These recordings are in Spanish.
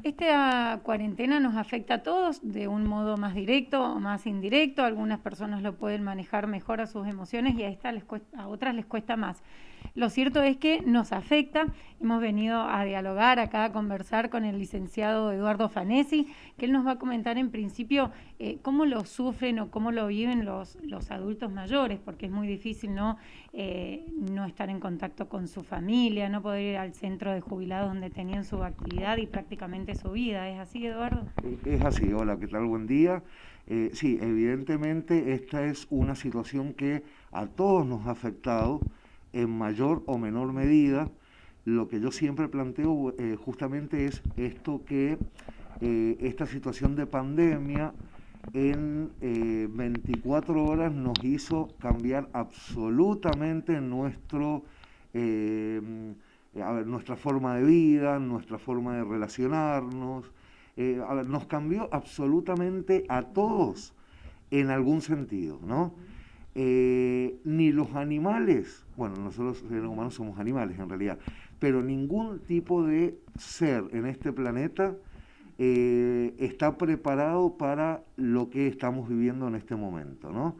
Esta cuarentena nos afecta a todos de un modo más directo o más indirecto. Algunas personas lo pueden manejar mejor a sus emociones y a otras les cuesta más. Lo cierto es que nos afecta. Hemos venido a dialogar acá, a conversar con el licenciado Eduardo Fanesi, que él nos va a comentar en principio cómo lo sufren o cómo lo viven los adultos mayores, porque es muy difícil no estar en contacto con su familia, no poder ir al centro de jubilados donde tenían su actividad y prácticamente su vida. ¿Es así, Eduardo? Es así, hola, ¿qué tal? Buen día. Sí, evidentemente esta es una situación que a todos nos ha afectado en mayor o menor medida. Lo que yo siempre planteo justamente es esto que esta situación de pandemia en 24 horas nos hizo cambiar absolutamente nuestra forma de vida, nuestra forma de relacionarnos. Nos cambió absolutamente a todos en algún sentido, ¿no? Ni los animales, bueno, nosotros los seres humanos somos animales en realidad, pero ningún tipo de ser en este planeta está preparado para lo que estamos viviendo en este momento, ¿no?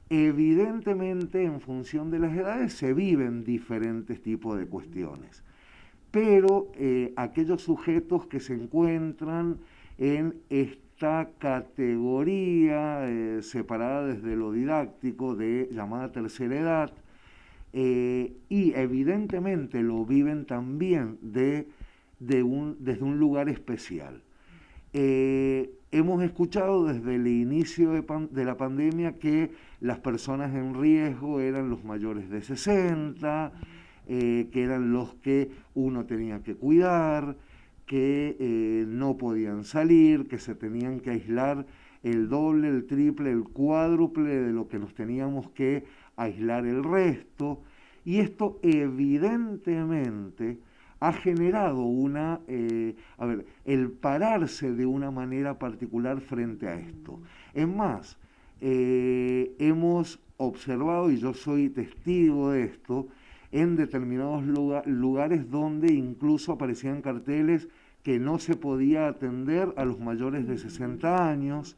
Evidentemente, en función de las edades, se viven diferentes tipos de cuestiones, pero aquellos sujetos que se encuentran en esta categoría separada desde lo didáctico de llamada tercera edad, y evidentemente lo viven también desde un lugar especial. Hemos escuchado desde el inicio de la pandemia que las personas en riesgo eran los mayores de 60, que eran los que uno tenía que cuidar, que no podían salir, que se tenían que aislar el doble, el triple, el cuádruple de lo que nos teníamos que aislar el resto. Y esto evidentemente ha generado el pararse de una manera particular frente a esto. Es más, hemos observado, y yo soy testigo de esto, en determinados lugares donde incluso aparecían carteles que no se podía atender a los mayores de 60 años,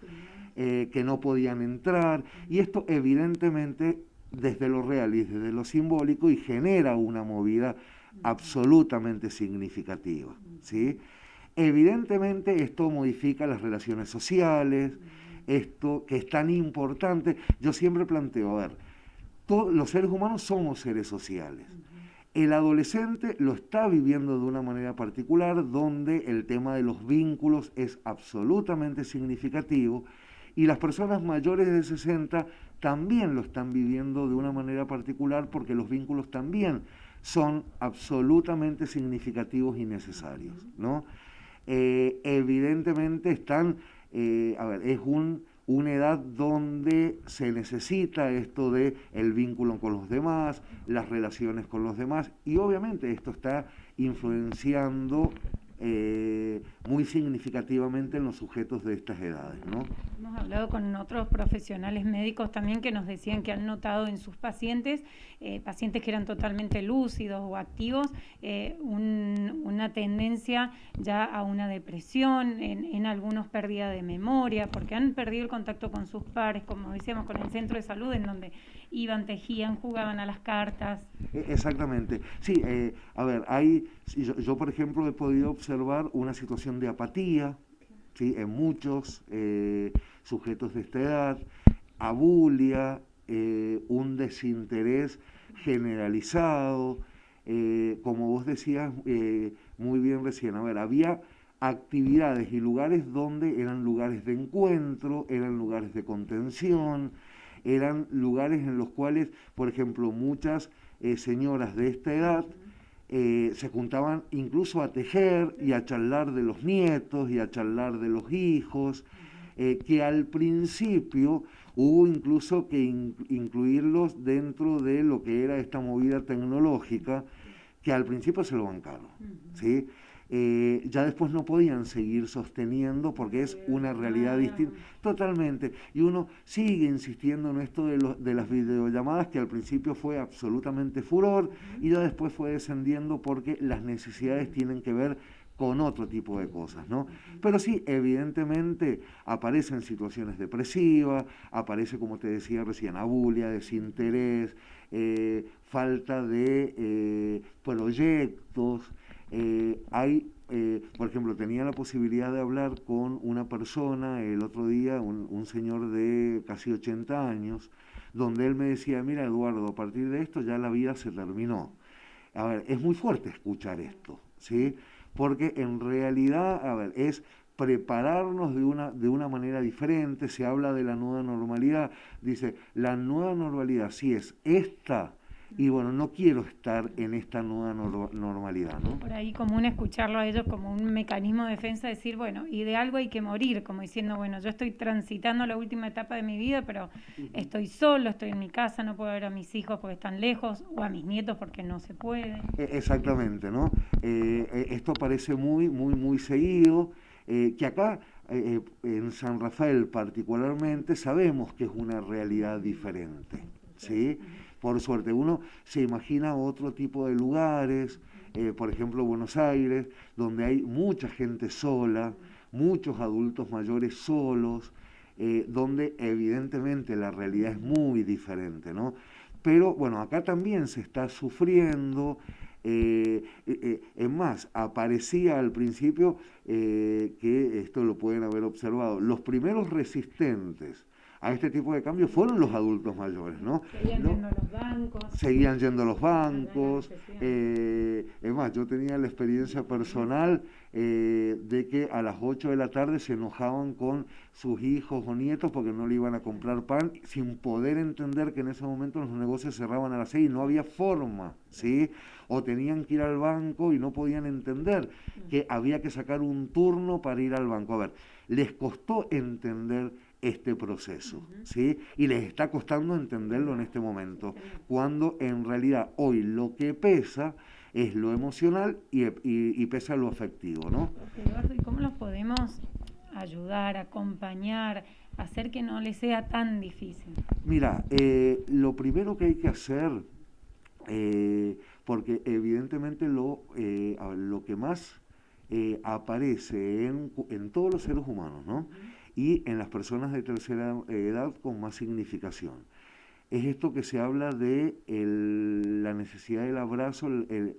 que no podían entrar, y esto evidentemente desde lo real y desde lo simbólico y genera una movida absolutamente significativa, ¿sí? Evidentemente esto modifica las relaciones sociales, esto que es tan importante. Yo siempre planteo, a ver, todos los seres humanos somos seres sociales. El adolescente lo está viviendo de una manera particular, donde el tema de los vínculos es absolutamente significativo, y las personas mayores de 60 también lo están viviendo de una manera particular, porque los vínculos también son absolutamente significativos y necesarios, ¿no? Evidentemente es una edad donde se necesita esto de el vínculo con los demás, las relaciones con los demás, y obviamente esto está influenciando muy significativamente en los sujetos de estas edades, ¿no? Hemos hablado con otros profesionales médicos también que nos decían que han notado en sus pacientes, pacientes que eran totalmente lúcidos o activos, una tendencia ya a una depresión, en algunos pérdida de memoria, porque han perdido el contacto con sus pares, como decíamos, con el centro de salud, en donde iban, tejían, jugaban a las cartas. Exactamente. Sí, yo por ejemplo he podido observar una situación de apatía, ¿sí? En muchos sujetos de esta edad, abulia, un desinterés generalizado, como vos decías muy bien recién, había actividades y lugares donde eran lugares de encuentro, eran lugares de contención, eran lugares en los cuales, por ejemplo, muchas señoras de esta edad se juntaban incluso a tejer y a charlar de los nietos y a charlar de los hijos, que al principio hubo incluso que incluirlos dentro de lo que era esta movida tecnológica, que al principio se lo bancaron, ¿sí? Ya después no podían seguir sosteniendo porque es una realidad distinta totalmente, y uno sigue insistiendo en esto de las videollamadas, que al principio fue absolutamente furor y ya después fue descendiendo porque las necesidades tienen que ver con otro tipo de cosas, ¿no? Pero sí, evidentemente aparecen situaciones depresivas, aparece, como te decía recién, abulia, desinterés, falta de proyectos. Por ejemplo, tenía la posibilidad de hablar con una persona el otro día, un señor de casi 80 años, donde él me decía, mira Eduardo, a partir de esto ya la vida se terminó. A ver, es muy fuerte escuchar esto, ¿sí? Porque en realidad, a ver, es prepararnos de una manera diferente. Se habla de la nueva normalidad, dice, la nueva normalidad sí es esta, y bueno, no quiero estar en esta nueva normalidad, ¿no? Por ahí común escucharlo a ellos como un mecanismo de defensa, decir, bueno, y de algo hay que morir, como diciendo, bueno, yo estoy transitando la última etapa de mi vida, pero estoy solo, estoy en mi casa, no puedo ver a mis hijos porque están lejos, o a mis nietos porque no se puede. Exactamente, ¿no? Esto parece muy seguido, que acá en San Rafael particularmente sabemos que es una realidad diferente, ¿sí? Por suerte, uno se imagina otro tipo de lugares, por ejemplo Buenos Aires, donde hay mucha gente sola, muchos adultos mayores solos, donde evidentemente la realidad es muy diferente, ¿no? Pero bueno, acá también se está sufriendo. Es más, aparecía al principio, que esto lo pueden haber observado, los primeros resistentes a este tipo de cambios fueron los adultos mayores, ¿no? Seguían ¿No? yendo a los bancos. Seguían yendo a los bancos. Necesidad. Es más, yo tenía la experiencia personal de que a las 8 de la tarde se enojaban con sus hijos o nietos porque no le iban a comprar pan, sin poder entender que en ese momento los negocios cerraban a las 6 y no había forma, ¿sí? O tenían que ir al banco y no podían entender que había que sacar un turno para ir al banco. A ver, les costó entender este proceso, ¿sí? Y les está costando entenderlo en este momento, cuando en realidad hoy lo que pesa es lo emocional y pesa lo afectivo, ¿no? Eduardo, ¿y cómo los podemos ayudar, acompañar, hacer que no les sea tan difícil? Mira, lo primero que hay que hacer, porque evidentemente lo que más aparece en todos los seres humanos, ¿no? Y en las personas de tercera edad con más significación. Es esto que se habla de la necesidad del abrazo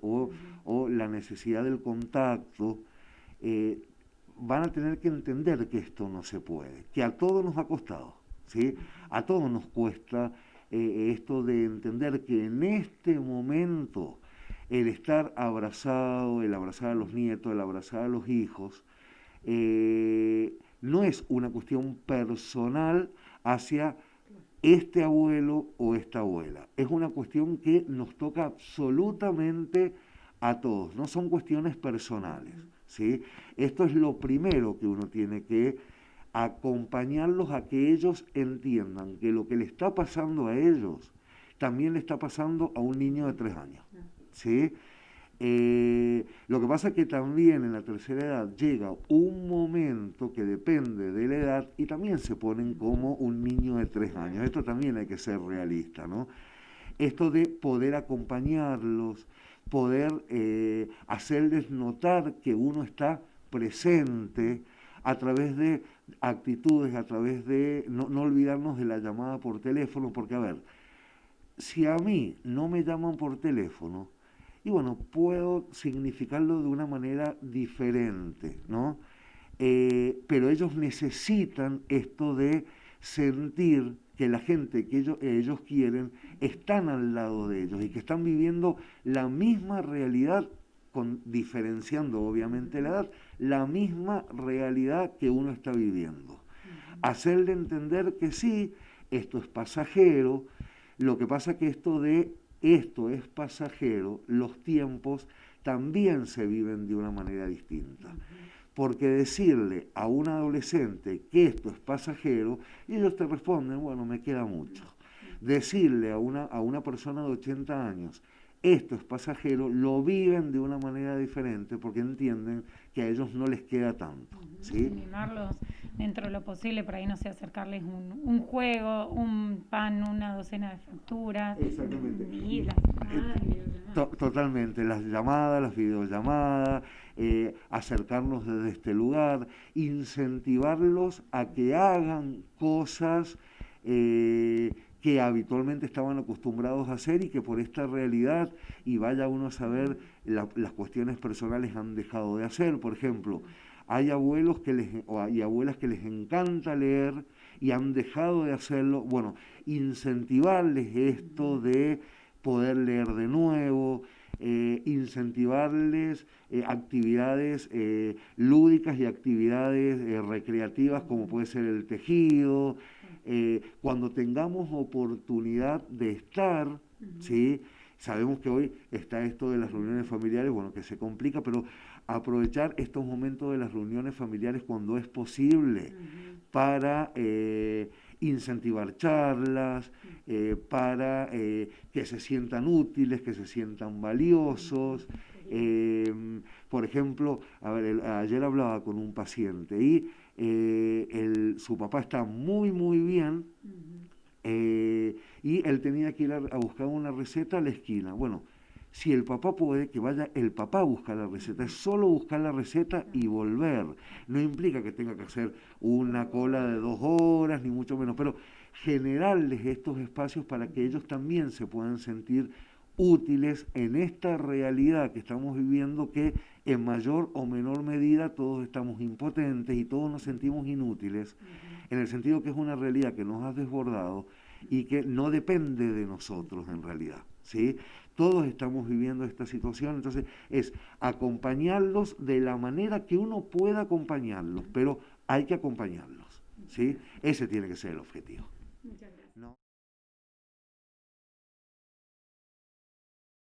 o la necesidad del contacto. Van a tener que entender que esto no se puede, que a todos nos ha costado, ¿sí? A todos nos cuesta esto de entender que en este momento el estar abrazado, el abrazar a los nietos, el abrazar a los hijos, no es una cuestión personal hacia este abuelo o esta abuela. Es una cuestión que nos toca absolutamente a todos, no son cuestiones personales, ¿sí? Esto es lo primero que uno tiene que acompañarlos a que ellos entiendan que lo que le está pasando a ellos también le está pasando a un niño de 3 años, ¿sí? Lo que pasa es que también en la tercera edad llega un momento que depende de la edad y también se ponen como un niño de 3 años. Esto también hay que ser realista, ¿no? Esto de poder acompañarlos, poder hacerles notar que uno está presente a través de actitudes, a través de no olvidarnos de la llamada por teléfono, porque a ver, si a mí no me llaman por teléfono, y bueno, puedo significarlo de una manera diferente, ¿no? Pero ellos necesitan esto de sentir que la gente que ellos quieren están al lado de ellos y que están viviendo la misma realidad, diferenciando obviamente la edad, la misma realidad que uno está viviendo. Hacerle entender que sí, esto es pasajero. Lo que pasa que esto es pasajero, los tiempos también se viven de una manera distinta. Porque decirle a un adolescente que esto es pasajero, y ellos te responden, bueno, me queda mucho. Decirle a una persona de 80 años, esto es pasajero, lo viven de una manera diferente porque entienden que a ellos no les queda tanto, ¿sí? Mimarlos dentro de lo posible, por ahí no sé, acercarles un juego, un pan, una docena de facturas. Exactamente. Y las llamadas, Totalmente, las llamadas, las videollamadas, acercarnos desde este lugar, incentivarlos a que hagan cosas que habitualmente estaban acostumbrados a hacer y que por esta realidad, y vaya uno a saber, las cuestiones personales han dejado de hacer. Por ejemplo, hay abuelos y abuelas que les encanta leer y han dejado de hacerlo. Bueno, incentivarles esto de poder leer de nuevo, incentivarles actividades lúdicas y actividades recreativas como puede ser el tejido, cuando tengamos oportunidad de estar, ¿sí? Sabemos que hoy está esto de las reuniones familiares, bueno, que se complica, pero aprovechar estos momentos de las reuniones familiares cuando es posible para incentivar charlas, para que se sientan útiles, que se sientan valiosos. Por ejemplo, ayer hablaba con un paciente y su papá está muy, muy bien. Y él tenía que ir a buscar una receta a la esquina. Bueno, si el papá puede, que vaya el papá a buscar la receta, es solo buscar la receta y volver. No implica que tenga que hacer una cola de 2 horas, ni mucho menos, pero generarles estos espacios para que ellos también se puedan sentir útiles en esta realidad que estamos viviendo, que en mayor o menor medida todos estamos impotentes y todos nos sentimos inútiles, en el sentido que es una realidad que nos ha desbordado y que no depende de nosotros en realidad, ¿sí? Todos estamos viviendo esta situación, entonces es acompañarlos de la manera que uno pueda acompañarlos, pero hay que acompañarlos, ¿sí? Ese tiene que ser el objetivo. Muchas gracias.